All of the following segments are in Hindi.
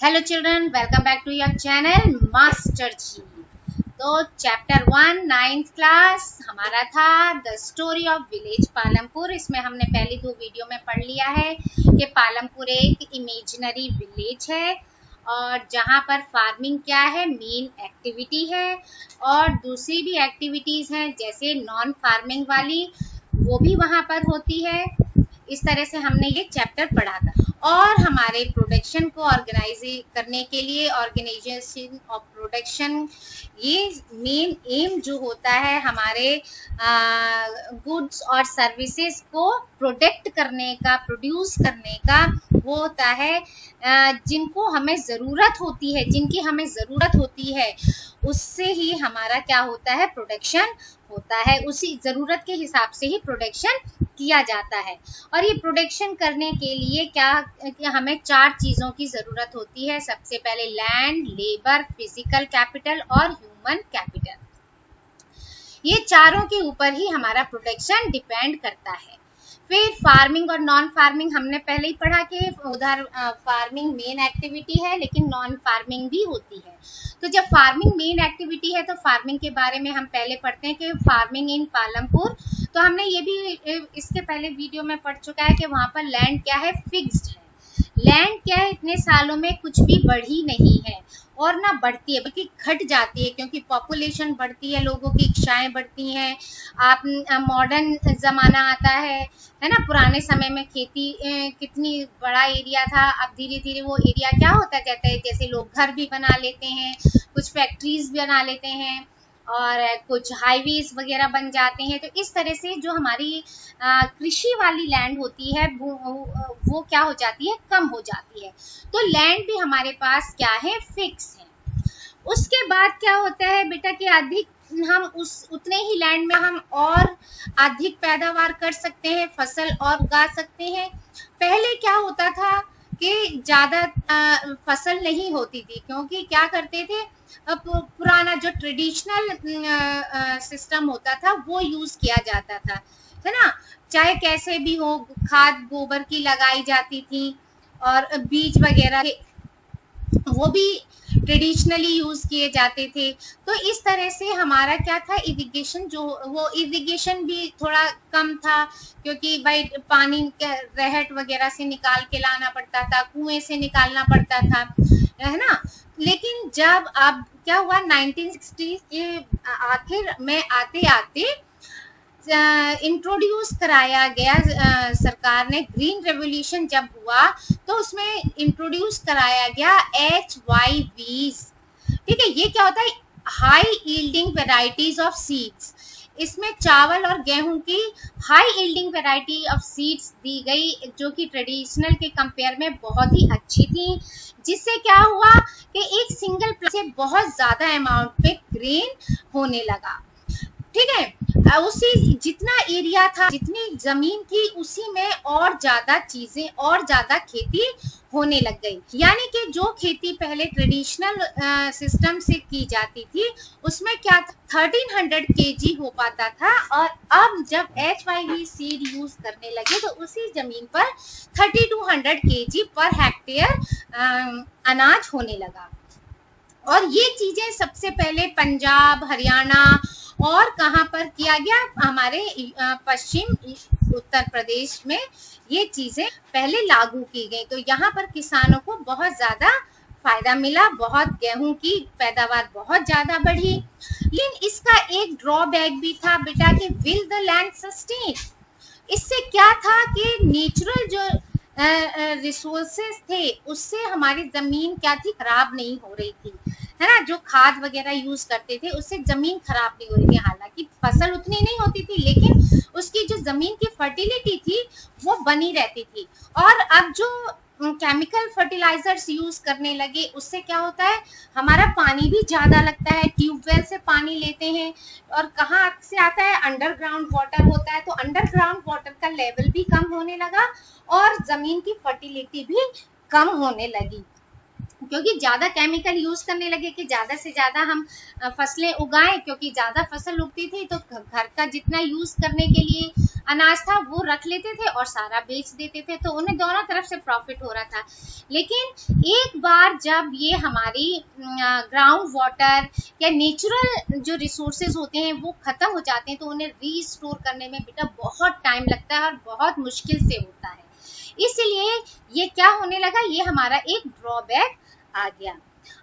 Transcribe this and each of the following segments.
Hello children, welcome back to your channel master जी। तो चैप्टर 1 9th क्लास हमारा था the story of village Palampur. इसमें हमने पहली 2 वीडियो में पढ़ लिया है कि पालमपुर एक इमेजिनरी विलेज है और जहाँ पर फार्मिंग क्या है, मेन एक्टिविटी है, और दूसरी भी एक्टिविटीज़ हैं जैसे नॉन फार्मिंग वाली, वो भी वहाँ पर होती है। इस तरह से हमने ये चैप्टर पढ़ा था। और हमारे प्रोडक्शन को ऑर्गेनाइज करने के लिए ऑर्गेनाइजेशन ऑफ प्रोडक्शन, ये मेन एम जो होता है हमारे गुड्स और सर्विसेज को प्रोडक्ट करने का, प्रोड्यूस करने का, वो होता है जिनको हमें ज़रूरत होती है, जिनकी हमें ज़रूरत होती है, उससे ही हमारा क्या होता है, प्रोडक्शन होता है। उसी ज़रूरत के हिसाब से ही प्रोडक्शन किया जाता है। और ये प्रोडक्शन करने के लिए क्या हमें 4 चीज़ों की ज़रूरत होती है। सबसे पहले लैंड, लेबर, फिजिकल कैपिटल और ह्यूमन कैपिटल। ये चारों के ऊपर ही हमारा प्रोडक्शन डिपेंड करता है। फिर फार्मिंग और नॉन फार्मिंग हमने पहले ही पढ़ा कि उधर फार्मिंग मेन एक्टिविटी है लेकिन नॉन फार्मिंग भी होती है। तो जब फार्मिंग मेन एक्टिविटी है तो फार्मिंग के बारे में हम पहले पढ़ते हैं कि फार्मिंग इन पालमपुर। तो हमने ये भी इसके पहले वीडियो में पढ़ चुका है कि वहाँ पर लैंड क्या है, फिक्स्ड है। लैंड क्या है, इतने सालों में कुछ भी बढ़ी नहीं है और ना बढ़ती है, बल्कि घट जाती है, क्योंकि पॉपुलेशन बढ़ती है, लोगों की इच्छाएं बढ़ती हैं। आप मॉडर्न ज़माना आता है ना। पुराने समय में खेती कितनी बड़ा एरिया था, अब धीरे धीरे वो एरिया क्या होता जाता है, जैसे लोग घर भी बना लेते हैं, कुछ फैक्ट्रीज बना लेते हैं और कुछ हाईवेज वगैरह बन जाते हैं। तो इस तरह से जो हमारी कृषि वाली लैंड होती है वो क्या हो जाती है, कम हो जाती है। तो लैंड भी हमारे पास क्या है, फिक्स है। उसके बाद क्या होता है बेटा कि अधिक हम उतने ही लैंड में हम और अधिक पैदावार कर सकते हैं, फसल और उगा सकते हैं। पहले क्या होता था कि ज़्यादा फसल नहीं होती थी, क्योंकि क्या करते थे, पुराना जो ट्रेडिशनल सिस्टम होता था वो यूज़ किया जाता था, है ना। चाहे कैसे भी हो, खाद गोबर की लगाई जाती थी और बीज वगैरह वो भी ट्रेडिशनली यूज़ किए जाते थे। तो इस तरह से हमारा क्या था, इरिगेशन जो वो इरिगेशन भी थोड़ा कम था, क्योंकि भाई पानी रहट वगैरह से निकाल के लाना पड़ता था, कुएं से निकालना पड़ता था, है ना। लेकिन जब अब क्या हुआ, 1960 के आखिर में आते आते इंट्रोड्यूस कराया गया, सरकार ने ग्रीन रेवोल्यूशन जब हुआ तो उसमें इंट्रोड्यूस कराया गया HYVs। ठीक है, ये क्या होता है, high yielding varieties of seeds. इसमें चावल और गेहूं की high yielding variety of seeds दी गई, जो कि ट्रेडिशनल के कंपेयर में बहुत ही अच्छी थी। जिससे क्या हुआ कि एक सिंगल प्लांट से बहुत ज़्यादा अमाउंट पे ग्रेन होने लगा। ठीक है, उसी जितना एरिया था, जितनी जमीन थी, उसी में और ज्यादा चीजें और ज्यादा खेती होने लग गई। यानी कि जो खेती पहले ट्रेडिशनल सिस्टम से की जाती थी उसमें क्या 1300 kg हो पाता था, और अब जब HYV सीड यूज करने लगे तो उसी जमीन पर 3200 kg पर हेक्टेयर अनाज होने लगा। और ये चीजें सबसे पहले पंजाब, हरियाणा और कहाँ पर किया गया, हमारे पश्चिम उत्तर प्रदेश में ये चीज़ें पहले लागू की गई। तो यहाँ पर किसानों को बहुत ज़्यादा फायदा मिला, बहुत गेहूं की पैदावार बहुत ज़्यादा बढ़ी। लेकिन इसका एक ड्रॉबैक भी था बेटा कि विल द लैंड सस्टेन। इससे क्या था कि नेचुरल जो रिसोर्सेज थे उससे हमारी ज़मीन क्या थी, खराब नहीं हो रही थी, है ना। जो खाद वगैरह यूज करते थे उससे जमीन खराब नहीं हो रही थी। हालांकि फसल उतनी नहीं होती थी लेकिन उसकी जो जमीन की फर्टिलिटी थी वो बनी रहती थी। और अब जो केमिकल फर्टिलाइजर्स यूज करने लगे उससे क्या होता है, हमारा पानी भी ज्यादा लगता है। ट्यूबवेल से पानी लेते हैं और कहाँ से आता है, अंडरग्राउंड वाटर होता है। तो अंडरग्राउंड वाटर का लेवल भी कम होने लगा और जमीन की फर्टिलिटी भी कम होने लगी। क्योंकि ज्यादा केमिकल यूज करने लगे कि ज्यादा से ज्यादा हम फसलें उगाएं, क्योंकि ज्यादा फसल उगती थी तो घर का जितना यूज करने के लिए अनाज था वो रख लेते थे और सारा बेच देते थे, तो उन्हें दोनों तरफ से प्रॉफिट हो रहा था। लेकिन एक बार जब ये हमारी ग्राउंड वाटर या नेचुरल जो रिसोर्सेज होते हैं वो खत्म हो जाते हैं, तो उन्हें रीस्टोर करने में बेटा बहुत टाइम लगता है और बहुत मुश्किल से होता है। इसलिए ये क्या होने लगा, ये हमारा एक ड्रॉबैक आ गया।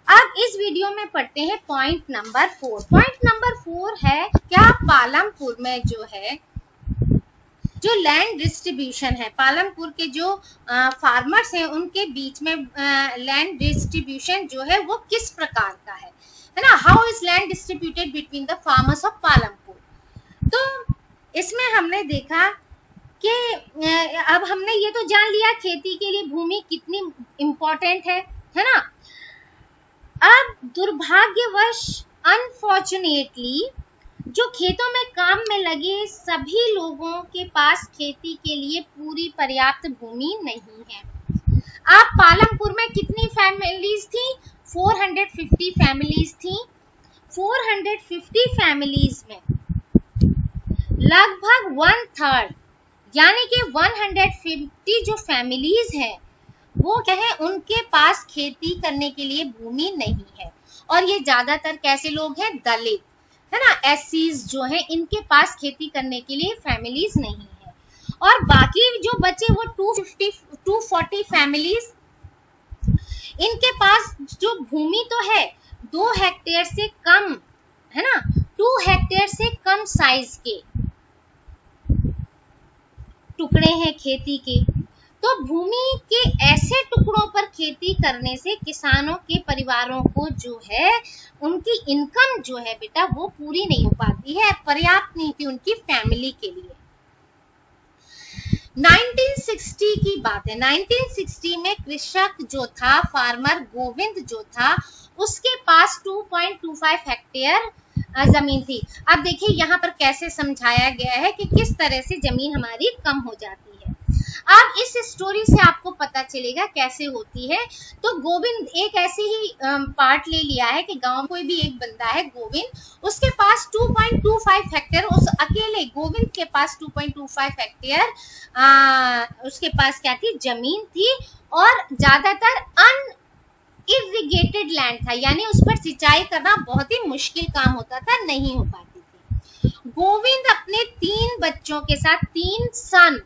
अब इस वीडियो में पढ़ते हैं पॉइंट नंबर 4। पॉइंट नंबर 4 है, क्या पालमपुर में जो है जो लैंड डिस्ट्रीब्यूशन है, पालमपुर के जो फार्मर्स हैं उनके बीच में लैंड डिस्ट्रीब्यूशन जो है वो किस प्रकार का है ना। How is land distributed between the farmers of Palampur. तो इसमें हमने देखा कि अब हमने ये तो जान लिया खेती के लिए भूमि कितनी इम्पोर्टेंट है ना। अब दुर्भाग्यवश अनफॉर्चुनेटली जो खेतों में काम में लगे सभी लोगों के पास खेती के लिए पूरी पर्याप्त भूमि नहीं है। अब पालमपुर में कितनी फैमिलीज थी, 450 फैमिलीज थी। 450 फैमिलीज में लगभग 1/3 यानी कि 150 जो फैमिलीज हैं वो क्या है, उनके पास खेती करने के लिए भूमि नहीं है। और ये ज्यादातर कैसे लोग हैं, दलित है ना, एससीज जो हैं, इनके पास खेती करने के लिए फैमिलीज नहीं है। और बाकी जो बचे वो 240 फैमिलीज, इनके पास जो भूमि तो है 2 हेक्टेयर से कम है ना, 2 हेक्टेयर से कम साइज के टुकड़े हैं खेती के। तो भूमि के ऐसे टुकड़ों पर खेती करने से किसानों के परिवारों को जो है उनकी इनकम जो है बेटा वो पूरी नहीं हो पाती है, पर्याप्त नहीं थी उनकी फैमिली के लिए। 1960 की बात है। 1960 में कृषक जो था, फार्मर गोविंद जो था, उसके पास 2.25 हेक्टेयर जमीन थी। अब देखिए यहाँ पर कैसे समझाया गया है कि किस तरह से जमीन हमारी कम हो जाती है। अब इस स्टोरी से आपको पता चलेगा कैसे होती है। तो गोविंद एक ऐसे ही पार्ट ले लिया है कि गांव में कोई भी एक बंदा है गोविंद, उसके पास 2.25 हेक्टेयर, उस अकेले गोविंद के पास 2.25 हेक्टेयर उसके पास क्या थी, जमीन थी। और ज्यादातर इरिगेटेड लैंड था, यानी उस पर सिंचाई करना बहुत ही मुश्किल काम होता था, नहीं हो पाती थी। गोविंद अपने 3 बच्चों के साथ, 3 सन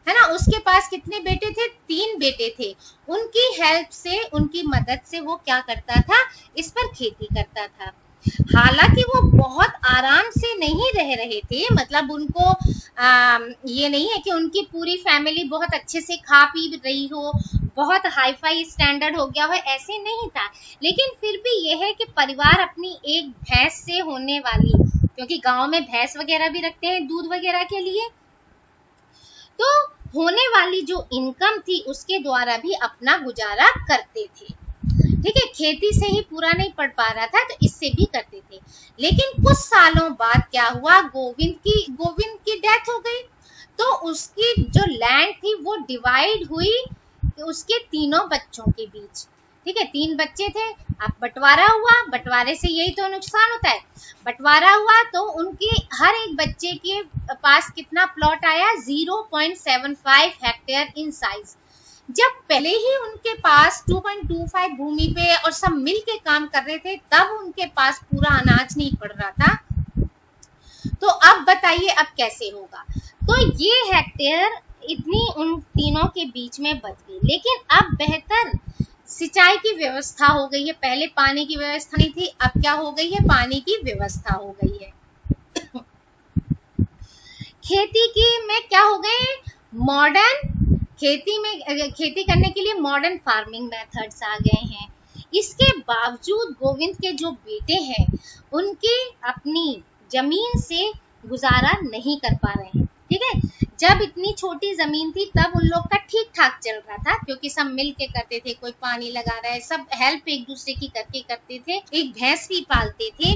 है ना, उसके पास कितने बेटे थे, 3 बेटे थे। उनकी हेल्प से, उनकी मदद से वो क्या करता था, इस पर खेती करता था। हालांकि वो बहुत आराम से नहीं रह रहे थे, मतलब उनको ये नहीं है कि उनकी पूरी फैमिली बहुत अच्छे से खा पी रही हो, बहुत हाई फाई स्टैंडर्ड हो गया हो, ऐसे नहीं था। लेकिन फिर भी ये है कि परिवार अपनी एक भैंस से होने वाली, क्योंकि गांव में भैंस वगैरह भी रखते हैं दूध वगैरह के लिए, तो होने वाली जो इनकम थी उसके द्वारा भी अपना गुजारा करते थे। ठीक है, खेती से ही पूरा नहीं पड़ पा रहा था तो इससे भी करते थे। लेकिन कुछ सालों बाद क्या हुआ, गोविंद की डेथ हो गई। तो उसकी जो लैंड थी वो डिवाइड हुई उसके 3 बच्चों के बीच। ठीक है, 3 बच्चे थे, अब बंटवारा हुआ। बंटवारे से यही तो नुकसान होता है, बंटवारा हुआ तो उनके हर एक बच्चे के पास कितना प्लॉट आया, 0.75 हेक्टेयर इन साइज। जब पहले ही उनके पास 2.25 भूमि पे और सब मिल के काम कर रहे थे, तब उनके पास पूरा अनाज नहीं पड़ रहा था। तो अब बताइए अब कैसे होगा। तो ये हेक्टेयर इतनी उन तीनों के बीच में बच गई। लेकिन अब बेहतर सिंचाई की व्यवस्था हो गई है, पहले पानी की व्यवस्था नहीं थी, अब क्या हो गई है, पानी की व्यवस्था हो गई है। खेती की में क्या हो गए, मॉडर्न खेती करने के लिए मॉडर्न फार्मिंग मेथड्स आ गए हैं। इसके बावजूद गोविंद के जो बेटे हैं उनके अपनी जमीन से गुजारा नहीं कर पा रहे हैं। ठीक है, जब इतनी छोटी जमीन थी तब उन लोग का ठीक ठाक चल रहा था, क्योंकि सब मिल के करते थे, कोई पानी लगा रहा है, सब हेल्प एक दूसरे की करके करते थे, एक भैंस भी पालते थे,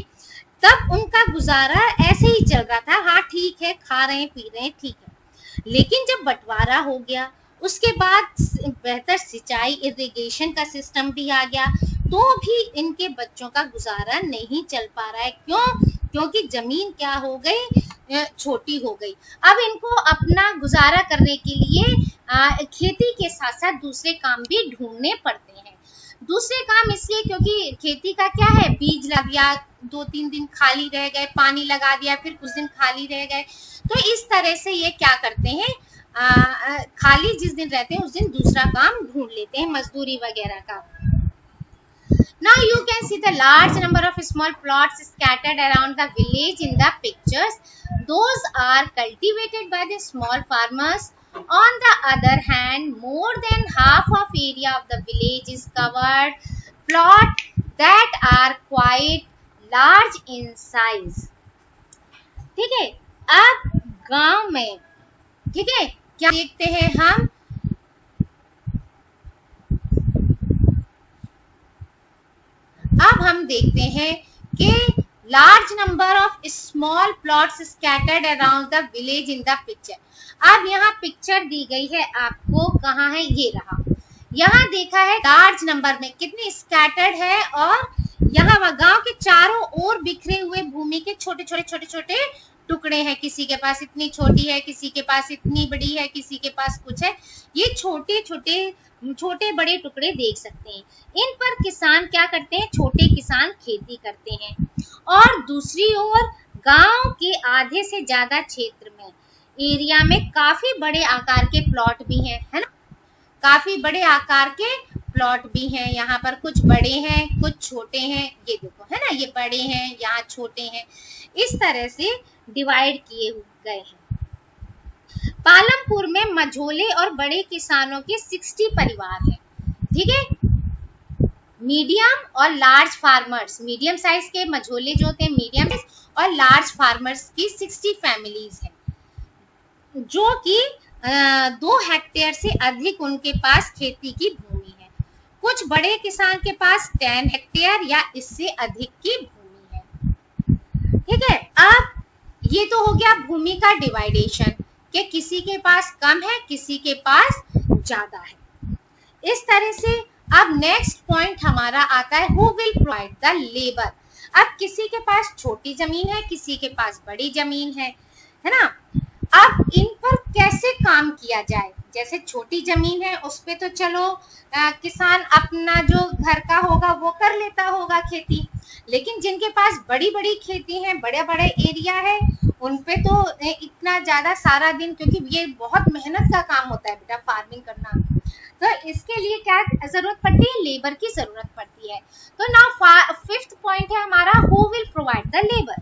तब उनका गुजारा ऐसे ही चल रहा था। हाँ ठीक है, खा रहे हैं पी रहे हैं, ठीक है। लेकिन जब बंटवारा हो गया उसके बाद बेहतर सिंचाई इरिगेशन का सिस्टम भी आ गया, तो भी इनके बच्चों का गुजारा नहीं चल पा रहा है। क्यों? क्योंकि जमीन क्या हो गई, छोटी हो गई। अब इनको अपना गुजारा करने के लिए खेती के साथ साथ दूसरे काम भी ढूंढने पड़ते हैं। दूसरे काम इसलिए क्योंकि खेती का क्या है, बीज लग गया, 2-3 दिन खाली रह गए, पानी लगा दिया, फिर कुछ दिन खाली रह गए, तो इस तरह से ये क्या करते हैं, खाली जिस दिन रहते हैं उस दिन दूसरा काम ढूंढ लेते हैं, मजदूरी वगैरह का। Now you can see the large number of small plots scattered around the village in the pictures. Those are cultivated by the small farmers. On the other hand, more than half of area of the village is covered plot that are quite large in size. ठीक है, अब गांव में, ठीक है, क्या देखते हैं हम, अब हम देखते हैं कि large number of small plots scattered around the village in the picture. अब यहाँ पिक्चर दी गई है आपको, कहाँ है, ये रहा, यहाँ देखा है लार्ज नंबर में कितने स्कैटर्ड है, और यहाँ गांव के चारों ओर बिखरे हुए भूमि के छोटे छोटे छोटे छोटे टुकड़े हैं। किसी के पास इतनी छोटी है, किसी के पास इतनी बड़ी है, किसी के पास कुछ है। ये छोटे छोटे बड़े टुकड़े देख सकते हैं। इन पर किसान क्या करते हैं, छोटे किसान खेती करते हैं। और दूसरी ओर गांव के आधे से ज्यादा क्षेत्र में, एरिया में काफी बड़े आकार के प्लॉट भी हैं, है ना, काफी बड़े आकार के प्लॉट भी हैं। यहाँ पर कुछ बड़े हैं, कुछ छोटे हैं, ये देखो, है ना, ये बड़े हैं, यहाँ छोटे हैं, इस तरह से डिवाइड किए गए हैं। पालमपुर में मझोले और बड़े किसानों के 60 परिवार हैं, ठीक है। मीडियम और लार्ज फार्मर्स, मीडियम साइज के मझोले जो होते हैं मीडियम, और लार्ज फार्मर्स की 60 फैमिलीज हैं, जो कि 2 हेक्टेयर से अधिक उनके पास खेती की भूमि है। कुछ बड़े किसान के पास 10 हेक्टेयर या इससे अधिक की भूमि है, ठीक है। अब ये तो हो गया भूमि का डिवाइडेशन, कि किसी के पास कम है, किसी के पास ज्यादा है, इस तरह से। अब नेक्स्ट पॉइंट हमारा आता है, who will provide the labour. अब किसी के पास छोटी जमीन है, किसी के पास बड़ी जमीन है ना। अब इन पर कैसे काम किया जाए, जैसे छोटी जमीन है उस पे तो चलो किसान अपना जो घर का होगा वो कर लेता होगा खेती, लेकिन जिनके पास बड़ी बड़ी खेती है, बड़े बड़े एरिया है, उन पे तो इतना ज्यादा सारा दिन, क्योंकि ये बहुत मेहनत का काम होता है बेटा फार्मिंग करना, तो इसके लिए क्या जरूरत पड़ती है, लेबर की जरूरत पड़ती है। तो नाउ 5th पॉइंट है हमारा, who will provide the labour.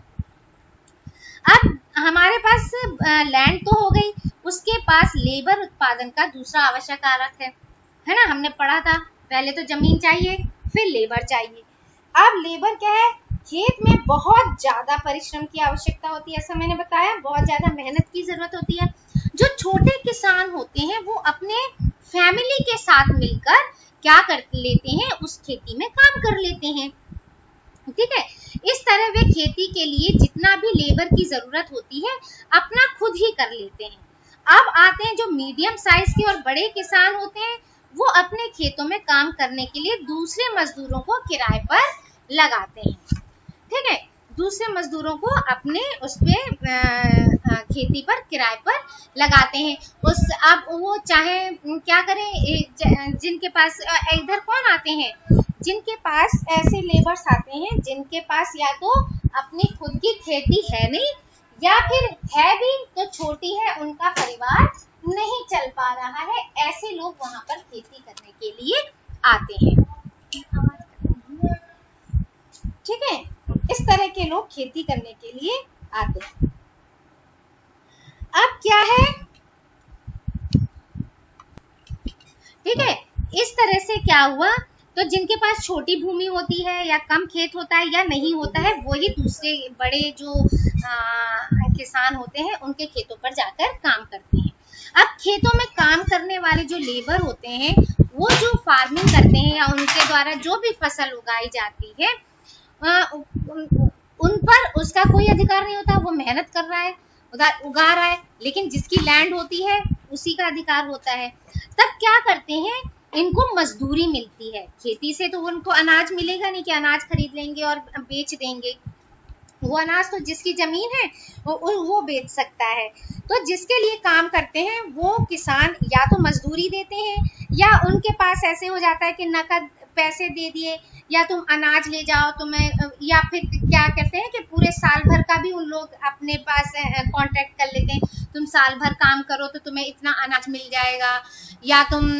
अब हमारे पास लैंड तो हो गई, उसके पास लेबर उत्पादन का दूसरा आवश्यक कारक है ना, हमने पढ़ा था, पहले तो जमीन चाहिए, फिर लेबर चाहिए। अब लेबर क्या है, खेत में बहुत ज्यादा परिश्रम की आवश्यकता होती है, ऐसा मैंने बताया, बहुत ज्यादा मेहनत की जरूरत होती है। जो छोटे किसान होते हैं वो अपने फैमिली के साथ मिलकर क्या कर लेते हैं, उस खेती में काम कर लेते हैं, ठीक है। इस तरह वे खेती के लिए जितना भी लेबर की जरूरत होती है अपना खुद ही कर लेते हैं। अब आते हैं जो मीडियम साइज के और बड़े किसान होते हैं, वो अपने खेतों में काम करने के लिए दूसरे मजदूरों को किराए पर लगाते हैं, ठीक है। दूसरे मजदूरों को अपने उस पे खेती पर किराए पर लगाते हैं। अब वो चाहे क्या करें, जिनके पास इधर कौन आते हैं, जिनके पास ऐसे लेबर्स आते हैं जिनके पास या तो अपनी खुद की खेती है नहीं, या फिर है भी तो छोटी है, उनका परिवार नहीं चल पा रहा है, ऐसे लोग वहां पर खेती करने के लिए आते हैं, ठीक है। इस तरह के लोग खेती करने के लिए आते हैं। अब क्या है, ठीक है, इस तरह से क्या हुआ, तो जिनके पास छोटी भूमि होती है या कम खेत होता है या नहीं होता है, वही दूसरे बड़े जो किसान होते हैं उनके खेतों पर जाकर काम करते हैं। अब खेतों में काम करने वाले जो लेबर होते हैं, वो जो फार्मिंग करते हैं या उनके द्वारा जो भी फसल उगाई जाती है, उन पर उसका कोई अधिकार नहीं होता, वो मेहनत कर रहा है, उगा रहा है, लेकिन जिसकी लैंड होती है उसी का अधिकार होता है। तब क्या करते हैं, इनको मजदूरी मिलती है। खेती से तो उनको अनाज मिलेगा नहीं कि अनाज खरीद लेंगे और बेच देंगे। वो अनाज तो जिसकी जमीन है वो बेच सकता है। तो जिसके लिए काम करते हैं वो किसान या तो मजदूरी देते हैं, या उनके पास ऐसे हो जाता है कि नकद पैसे दे दिए, या तुम अनाज ले जाओ तुम्हें, या फिर क्या कहते हैं कि पूरे साल भर का भी उन लोग अपने पास कॉन्ट्रैक्ट कर लेते हैं, तुम साल भर काम करो तो तुम्हें इतना अनाज मिल जाएगा, या तुम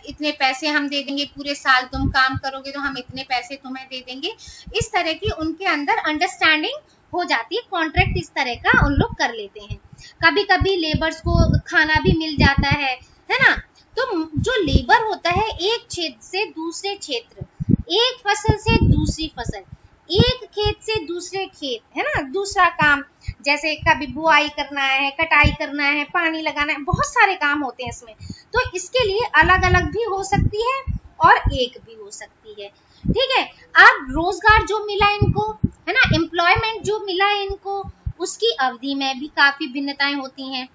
इतने पैसे हम दे देंगे, पूरे साल तुम काम करोगे तो हम इतने पैसे तुम्हें दे देंगे। इस तरह की उनके अंदर अंडरस्टैंडिंग हो जाती है, कॉन्ट्रैक्ट इस तरह का उन लोग कर लेते हैं। कभी कभी लेबर्स को खाना भी मिल जाता है ना। तो जो लेबर होता है, एक क्षेत्र से दूसरे क्षेत्र, एक फसल से दूसरी फसल, एक खेत से दूसरे खेत, है ना, दूसरा काम, जैसे कभी बुआई करना है, कटाई करना है, पानी लगाना है, बहुत सारे काम होते हैं इसमें। तो इसके लिए अलग अलग भी हो सकती है और एक भी हो सकती है। ठीक है, अब रोजगार जो मिला इनको, है ना, एम्प्लॉयमेंट जो मिला इनको, उसकी अवधि में भी काफी भिन्नताएं होती हैं।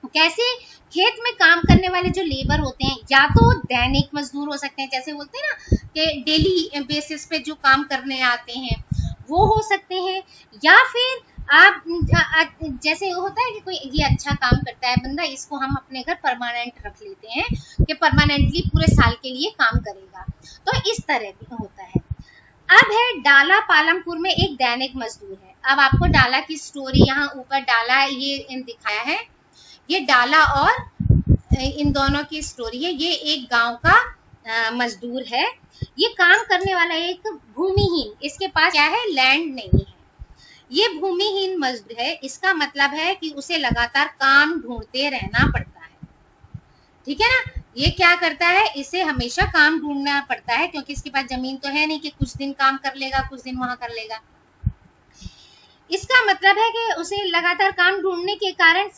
कैसे, खेत में काम करने वाले जो लेबर होते हैं, या तो दैनिक मजदूर हो सकते हैं, जैसे बोलते हैं ना कि डेली बेसिस पे जो काम करने आते हैं वो हो सकते हैं, या फिर आप जैसे होता है कि कोई ये अच्छा काम करता है बंदा, इसको हम अपने घर परमानेंट रख लेते हैं कि परमानेंटली पूरे साल के लिए काम करेगा, तो इस तरह भी होता है। अब है डाला पालमपुर में एक दैनिक मजदूर है। अब आपको डाला की स्टोरी यहाँ ऊपर डाला ये दिखाया है, ये डाला और इन दोनों की स्टोरी है। ये एक गांव का मजदूर है, ये काम करने वाला एक भूमिहीन, इसके पास क्या है, लैंड नहीं है, ये भूमिहीन मजदूर है। इसका मतलब है कि उसे लगातार काम ढूंढते रहना पड़ता है। ठीक है ना, ये क्या करता है, इसे हमेशा काम ढूंढना पड़ता है, क्योंकि इसके पास जमीन तो है नहीं कि कुछ दिन काम कर लेगा कुछ दिन वहां कर लेगा। इसका मतलब है कि उसे लगातार काम ढूंढने के कारण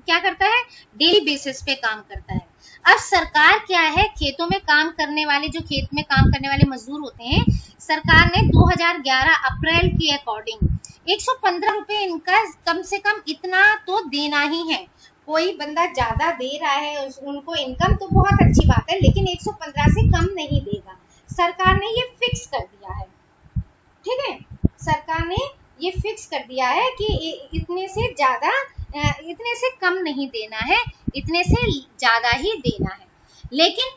क्या करता है, डेली बेसिस पे काम करता है। अब सरकार क्या है, खेतों में काम करने वाले, जो खेत में काम करने वाले मजदूर होते हैं, सरकार ने 2011 अप्रैल के अकॉर्डिंग 115 रुपए इनका कम से कम इतना तो देना ही है। कोई बंदा ज्यादा दे रहा है उनको इनकम तो बहुत अच्छी बात है, लेकिन 115 से कम नहीं देगा, सरकार ने ये फिक्स कर दिया है। ठीक है, सरकार ने ये फिक्स कर दिया है कि इतने से ज्यादा, इतने से कम नहीं देना है, इतने से ज्यादा ही देना है। लेकिन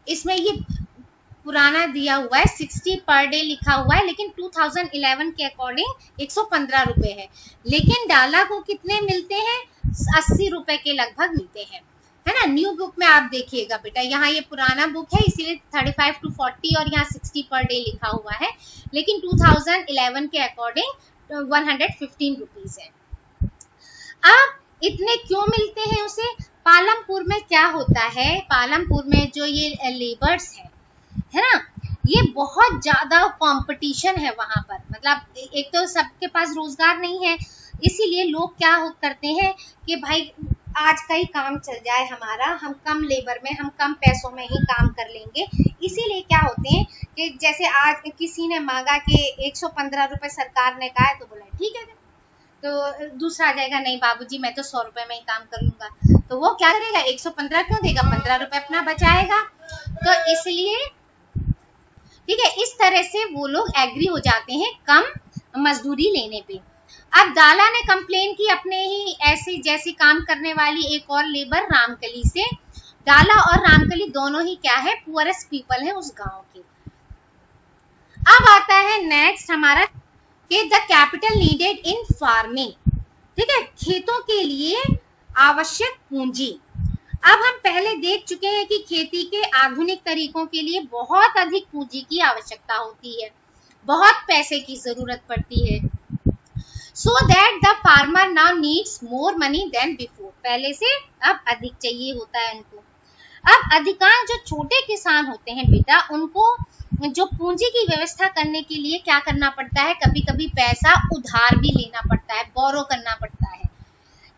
इसमें ये पुराना दिया हुआ है, 60 पर डे लिखा हुआ है, लेकिन 2011 के अकॉर्डिंग 115 रुपए है। लेकिन डाला को कितने मिलते हैं, 80 रुपए के लगभग मिलते हैं, है ना। न्यू बुक में आप देखिएगा बेटा, यहाँ ये पुराना बुक है इसीलिए 35 to 40 और यहाँ 60 पर डे लिखा हुआ है, लेकिन 2011 के अकॉर्डिंग 115 रुपीज है। अब इतने क्यों मिलते हैं उसे, पालमपुर में क्या होता है, पालमपुर में जो ये लेबर्स है ना, ये बहुत ज्यादा कंपटीशन है वहां पर। मतलब एक तो सबके पास रोजगार नहीं है, इसीलिए लोग क्या करते हैं कि भाई आज का ही काम चल जाए हमारा, हम कम लेबर में, हम कम पैसों में ही काम कर लेंगे। इसीलिए क्या होते हैं कि जैसे आज किसी ने मांगा कि 115 रुपए सरकार ने कहा है, तो बोला ठीक है, तो दूसरा आ जाएगा, नहीं बाबूजी मैं तो 100 रुपए में ही काम कर लूंगा, तो वो क्या करेगा, 115 क्यों देगा, 15 रुपए अपना बचाएगा। तो इसलिए ठीक है, इस तरह से वो लोग एग्री हो जाते हैं कम मजदूरी लेने पे। अब डाला ने कंप्लेन की अपने ही ऐसी जैसी काम करने वाली एक और लेबर रामकली से। डाला और रामकली दोनों ही क्या है, पुअरेस्ट पीपल है उस गांव के। अब आता है नेक्स्ट हमारा कि the capital needed in farming. ठीक है, खेतों के लिए आवश्यक पूंजी। अब हम पहले देख चुके हैं कि खेती के आधुनिक तरीकों के लिए बहुत अधिक पूंजी की आवश्यकता होती है, बहुत पैसे की जरूरत पड़ती है। So that the farmer now needs more money than before. पहले से अब अधिक चाहिए होता है इनको। अब अधिकांश जो छोटे किसान होते हैं बेटा, उनको जो पूंजी की व्यवस्था करने के लिए क्या करना पड़ता है, कभी कभी पैसा उधार भी लेना पड़ता है, बोरो करना पड़ता है।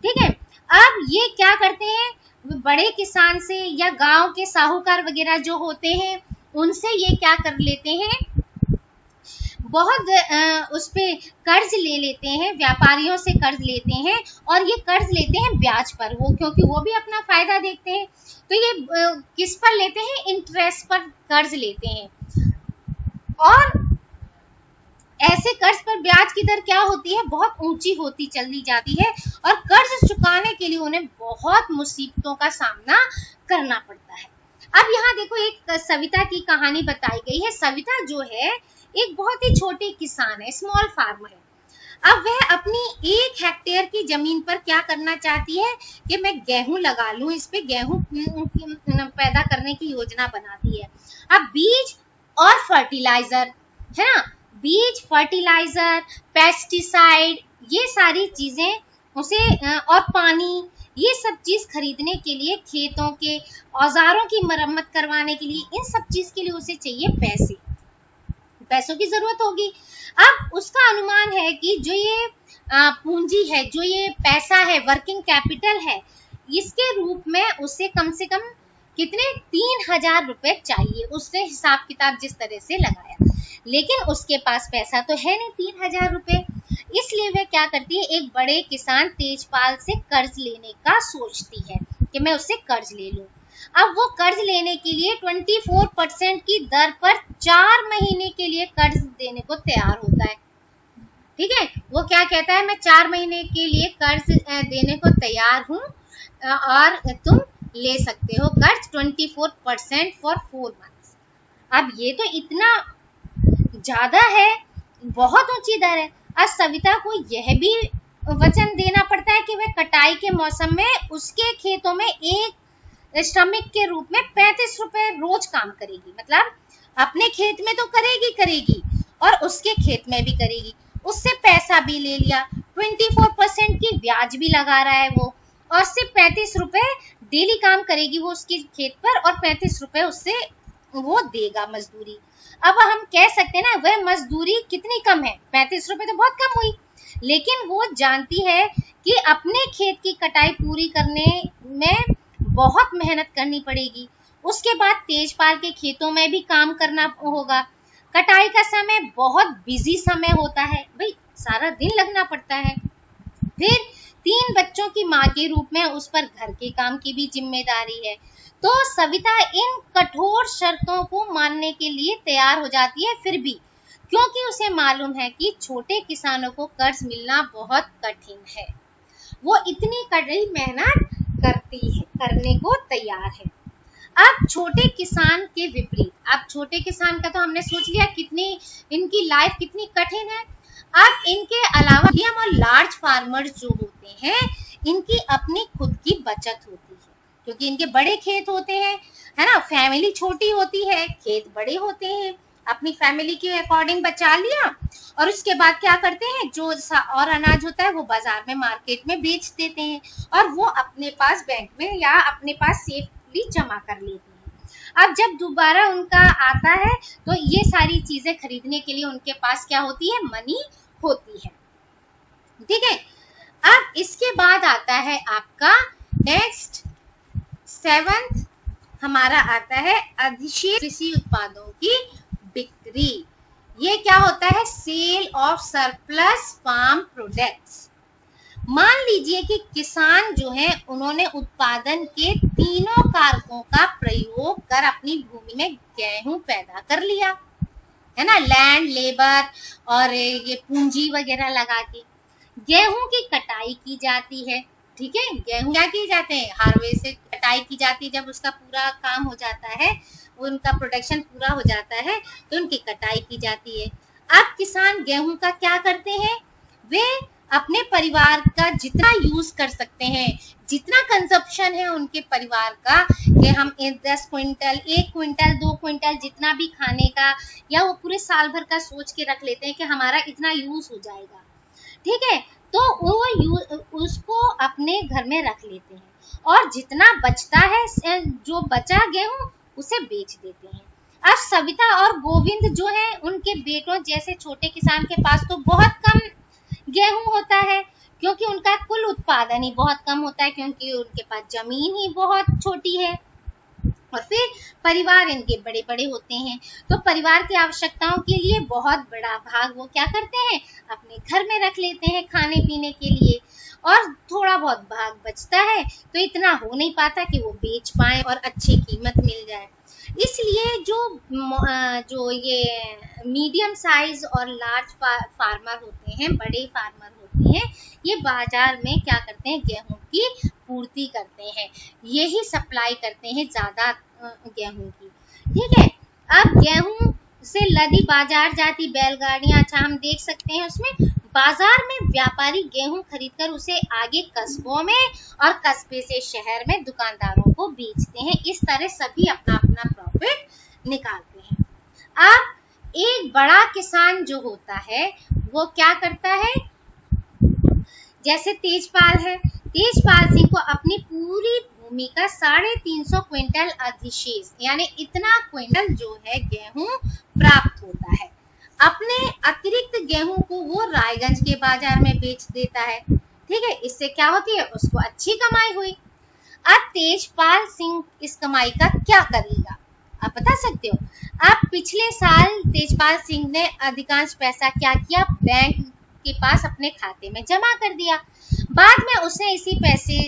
ठीक है, अब ये क्या करते हैं, बड़े किसान से या गांव के साहूकार वगैरह जो होते हैं, उनसे ये क्या कर लेते हैं, बहुत उस पे कर्ज ले लेते हैं, व्यापारियों से कर्ज लेते हैं और ये कर्ज लेते हैं ब्याज पर, वो क्योंकि वो भी अपना फायदा देखते हैं। तो ये किस पर लेते हैं, इंटरेस्ट पर कर्ज लेते हैं। और ऐसे कर्ज पर ब्याज की दर क्या होती है, बहुत ऊंची होती चली जाती है और कर्ज चुकाने के लिए उन्हें बहुत मुसीबतों का सामना करना पड़ता है। अब यहाँ देखो एक सविता की कहानी बताई गई है। सविता जो है एक बहुत ही छोटे किसान है, स्मॉल फार्मर है। अब वह अपनी 1 हेक्टेयर की जमीन पर क्या करना चाहती है कि मैं गेहूं लगा लूं, इस पे गेहूं पैदा करने की योजना बनाती है। अब बीज और फर्टिलाइजर है ना, बीज, फर्टिलाइजर, पेस्टिसाइड, ये सारी चीजें उसे और पानी, ये सब चीज खरीदने के लिए, खेतों के औजारों की मरम्मत करवाने के लिए, इन सब चीज के लिए उसे चाहिए पैसे, पैसों की जरूरत होगी। अब उसका अनुमान है कि जो ये पूंजी है, जो ये पैसा है, वर्किंग कैपिटल है, इसके रूप में उसे कम से कम कितने 3000 रुपए चाहिए। उसने हिसाब किताब जिस तरह से लगाया, लेकिन उसके पास पैसा तो है नहीं 3000 रुपए। इसलिए वह क्या करती है, एक बड़े किसान तेजपाल से कर्ज लेने का सोचती है कि मैं उससे कर्ज ले लूं। अब वो कर्ज लेने के लिए 24% की दर पर 4 महीने के लिए कर्ज देने को तैयार होता है। ठीक है, वो क्या कहता है, मैं 4 महीने के लिए कर्ज देने को तैयार हूँ और तुम ले सकते हो कर्ज 24% फॉर 4 मंथ्स। अब ये तो इतना ज्यादा है, बहुत ऊंची दर है। अब सविता को यह भी वचन देना पड़ता है कि वह कटाई के मौसम में उसके खेतों में एक श्रमिक के रूप में 35 रुपए रोज काम करेगी। मतलब अपने खेत में तो करेगी और उसके खेत में भी करेगी। उससे पैसा भी ले लिया, 24% की ब्याज भी लगा रहा है वो, और सिर्फ 35 रुपए डेली काम करेगी वो उसके खेत पर और 35 रुपए उससे वो देगा मजदूरी। अब हम कह सकते हैं ना, वह मजदूरी कितनी कम है, 35 रुपए तो बहुत कम हुई, लेकिन वो जानती है कि अपने खेत की कटाई पूरी करने में बहुत मेहनत करनी पड़ेगी। उसके बाद तेजपाल के खेतों में भी काम करना होगा। कटाई का समय बहुत बिजी समय होता है, भाई सारा दिन लगना पड़ता है। फिर 3 बच्चों की माँ के रूप में उस पर घर के काम की भी जिम्मेदारी है। तो सविता इन कठोर शर्तों को मानने के लिए तैयार हो जाती है, फिर भी, क्योंकि उसे मालूम है कि छोटे किसानों को कर्ज मिलना बहुत कठिन है। वो इतनी कड़ी मेहनत करने को तैयार है। अब छोटे किसान के विपरीत, अब छोटे किसान का तो हमने सोच लिया कितनी इनकी लाइफ कितनी कठिन है। अब इनके अलावा मीडियम और लार्ज फार्मर जो होते हैं, इनकी अपनी खुद की बचत होती है, क्योंकि इनके बड़े खेत होते हैं, है ना, फैमिली छोटी होती है, खेत बड़े होते हैं, अपनी फैमिली के अकॉर्डिंग बचा लिया और उसके बाद क्या करते हैं, जो और अनाज होता है वो बाजार में, मार्केट में बेच देते हैं और वो अपने पास बैंक में या अपने पास सेफली जमा कर लेते हैं। अब जब दोबारा उनका आता है तो ये सारी चीजें खरीदने के लिए उनके पास क्या होती है, मनी होती है। ठीक है, अब इसके बाद आता है आपका नेक्स्ट 7th हमारा आता है अधिशेष कृषि उत्पादों की बिक्री। ये क्या होता है, sale of surplus farm products. मान लीजिए कि किसान जो है उन्होंने उत्पादन के तीनों कारकों का प्रयोग कर अपनी भूमि में गेहूं पैदा कर लिया, है ना, लैंड, लेबर और ये पूंजी वगैरह लगा के गेहूं की कटाई की जाती है। ठीक है, गेहूं क्या किए जाते हैं, हार्वेस्ट से कटाई की जाती है। जब उसका पूरा काम हो जाता है, उनका प्रोडक्शन पूरा हो जाता है तो उनकी कटाई की जाती है। अब किसान गेहूं का क्या करते हैं, वे अपने परिवार का जितना यूज कर सकते हैं, जितना कंजप्शन है उनके परिवार का, कि हम 10 क्विंटल, 1 क्विंटल, 2 क्विंटल, जितना भी खाने का, या वो पूरे साल भर का सोच के रख लेते हैं कि हमारा इतना यूज हो जाएगा। ठीक है, तो वो उसको अपने घर में रख लेते हैं और जितना बचता है, जो बचा गेहूं, उसे बेच देते हैं। अब सविता और गोविंद जो है, उनके बेटों जैसे छोटे किसान के पास तो बहुत कम गेहूं होता है, क्योंकि उनका कुल उत्पादन ही बहुत कम होता है, क्योंकि उनके पास जमीन ही बहुत छोटी है। और फिर परिवार इनके बड़े बड़े होते हैं, तो परिवार की आवश्यकताओं के लिए बहुत बड़ा भाग वो क्या करते हैं, अपने घर में रख लेते हैं खाने पीने के लिए, और थोड़ा बहुत भाग बचता है तो इतना हो नहीं पाता कि वो बेच पाए और अच्छी कीमत मिल जाए। इसलिए जो ये मीडियम साइज और लार्ज फार्मर होते हैं, बड़े फार्मर होते हैं, ये बाजार में क्या करते हैं, गेहूं की पूर्ति करते हैं, यही सप्लाई करते हैं ज्यादा गेहूं की। ठीक है, अब गेहूं से लदी बाजार जाती बैलगाड़ियां, अच्छा हम देख सकते हैं उसमें बाजार में व्यापारी गेहूं खरीदकर उसे आगे कस्बों में और कस्बे से शहर में दुकानदारों को बेचते हैं। इस तरह सभी अपना अपना प्रॉफिट निकालते हैं। अब एक बड़ा किसान जो होता है वो क्या करता है, जैसे तेजपाल है, तेजपाल सिंह को अपनी पूरी भूमि का 350 क्विंटल अधिशेष यानी इतना क्विंटल जो है गेहूं प्राप्त होता है। अपने अतिरिक्त गेहूं को वो रायगंज के बाजार में बेच देता है। ठीक है, इससे क्या होती है, उसको अच्छी कमाई हुई। अब तेजपाल सिंह इस कमाई का क्या करेगा, आप बता सकते हो। अब पिछले साल तेजपाल सिंह ने अधिकांश पैसा क्या किया, बैंक के पास अपने खाते में जमा कर दिया। बाद में उसने इसी पैसे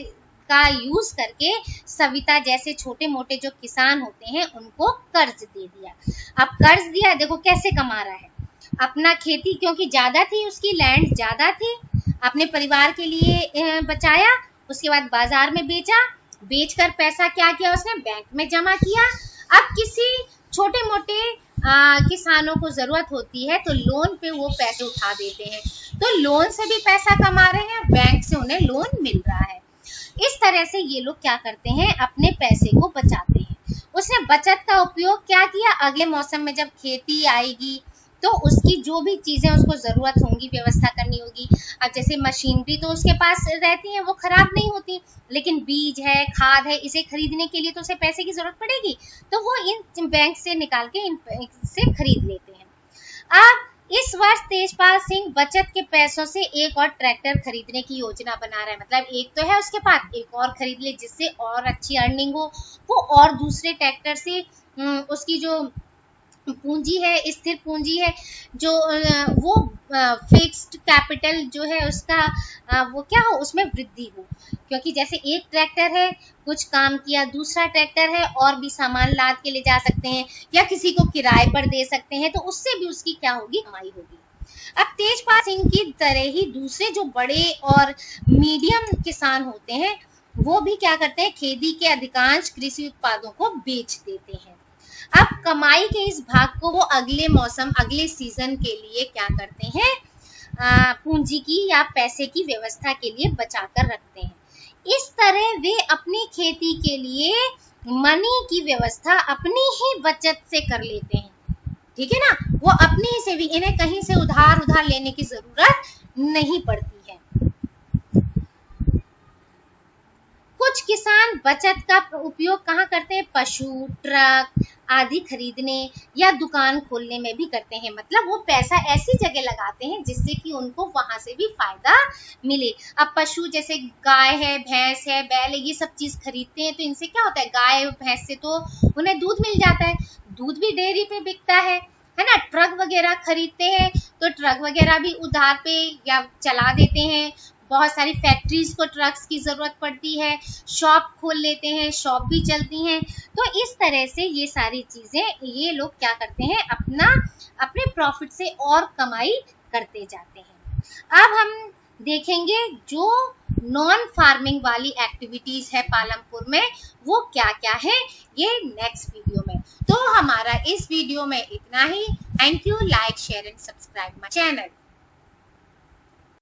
का यूज करके सविता जैसे छोटे मोटे जो किसान होते हैं उनको कर्ज दे दिया। अब कर्ज दिया, देखो कैसे कमा रहा है, अपना खेती क्योंकि ज्यादा थी, उसकी लैंड ज्यादा थी, अपने परिवार के लिए बचाया, उसके बाद बाजार में बेचा, बेचकर पैसा क्या किया उसने, बैंक में जमा किया। अब किसी छोटे मोटे किसानों को जरूरत होती है तो लोन पे वो पैसे उठा देते हैं, तो लोन से भी पैसा कमा रहे हैं, बैंक से उन्हें लोन मिल रहा है। इस तरह से ये लोग क्या करते हैं, अपने पैसे को बचाते हैं। उसने बचत का उपयोग क्या किया, अगले मौसम में जब खेती आएगी तो उसकी जो भी चीजें उसको जरूरत होंगी व्यवस्था करनी होगी। अब जैसे मशीनरी तो उसके पास रहती है, वो खराब नहीं होती, लेकिन बीज है, खाद है, इसे खरीदने के लिए तो उसे पैसे की जरूरत पड़ेगी, तो वो इन बैंक से निकाल के इनसे खरीद लेते हैं। अब इस वर्ष तेजपाल सिंह बचत के पैसों से एक और ट्रैक्टर खरीदने की योजना बना रहा है। मतलब एक तो है उसके पास, एक और खरीद ले जिससे और अच्छी अर्निंग हो, वो और दूसरे ट्रैक्टर से उसकी जो पूंजी है, स्थिर पूंजी है, जो वो फिक्स्ड कैपिटल जो है उसका वो क्या हो, उसमें वृद्धि हो। क्योंकि जैसे एक ट्रैक्टर है, कुछ काम किया, दूसरा ट्रैक्टर है और भी सामान लाद के ले जा सकते हैं या किसी को किराए पर दे सकते हैं, तो उससे भी उसकी क्या होगी, कमाई होगी। अब तेजपाल सिंह की तरह ही दूसरे जो बड़े और मीडियम किसान होते हैं वो भी क्या करते हैं, खेती के अधिकांश कृषि उत्पादों को बेच देते हैं। अब कमाई के इस भाग को वो अगले मौसम, अगले सीजन के लिए क्या करते हैं, पूंजी की या पैसे की व्यवस्था के लिए बचा कर रखते हैं। इस तरह वे अपनी खेती के लिए मनी की व्यवस्था अपनी ही बचत से कर लेते हैं। ठीक है ना, वो अपनी से भी, इन्हें कहीं से उधार लेने की जरूरत नहीं पड़ती है। कुछ किसान बचत का उपयोग कहाँ करते हैं, पशु, ट्रक आदि खरीदने या दुकान खोलने में भी करते हैं। मतलब वो पैसा ऐसी जगह लगाते हैं जिससे कि उनको वहां से भी फायदा मिले। अब पशु जैसे गाय है, भैंस है, बैल है, ये सब चीज खरीदते हैं तो इनसे क्या होता है, गाय भैंस से तो उन्हें दूध मिल जाता है, दूध भी डेयरी पे बिकता है ना। ट्रक वगैरह खरीदते हैं तो ट्रक वगैरह भी उधार पे या चला देते हैं। बहुत सारी फैक्ट्रीज को ट्रक्स की जरूरत पड़ती है, शॉप खोल लेते हैं, शॉप भी चलती हैं। तो इस तरह से ये सारी चीजें ये लोग क्या करते हैं, अपने प्रॉफिट से और कमाई करते जाते हैं। अब हम देखेंगे जो नॉन फार्मिंग वाली एक्टिविटीज है पालमपुर में, वो क्या क्या है, ये नेक्स्ट वीडियो में। तो हमारा इस वीडियो में इतना ही। Thank you, like share and subscribe my channel.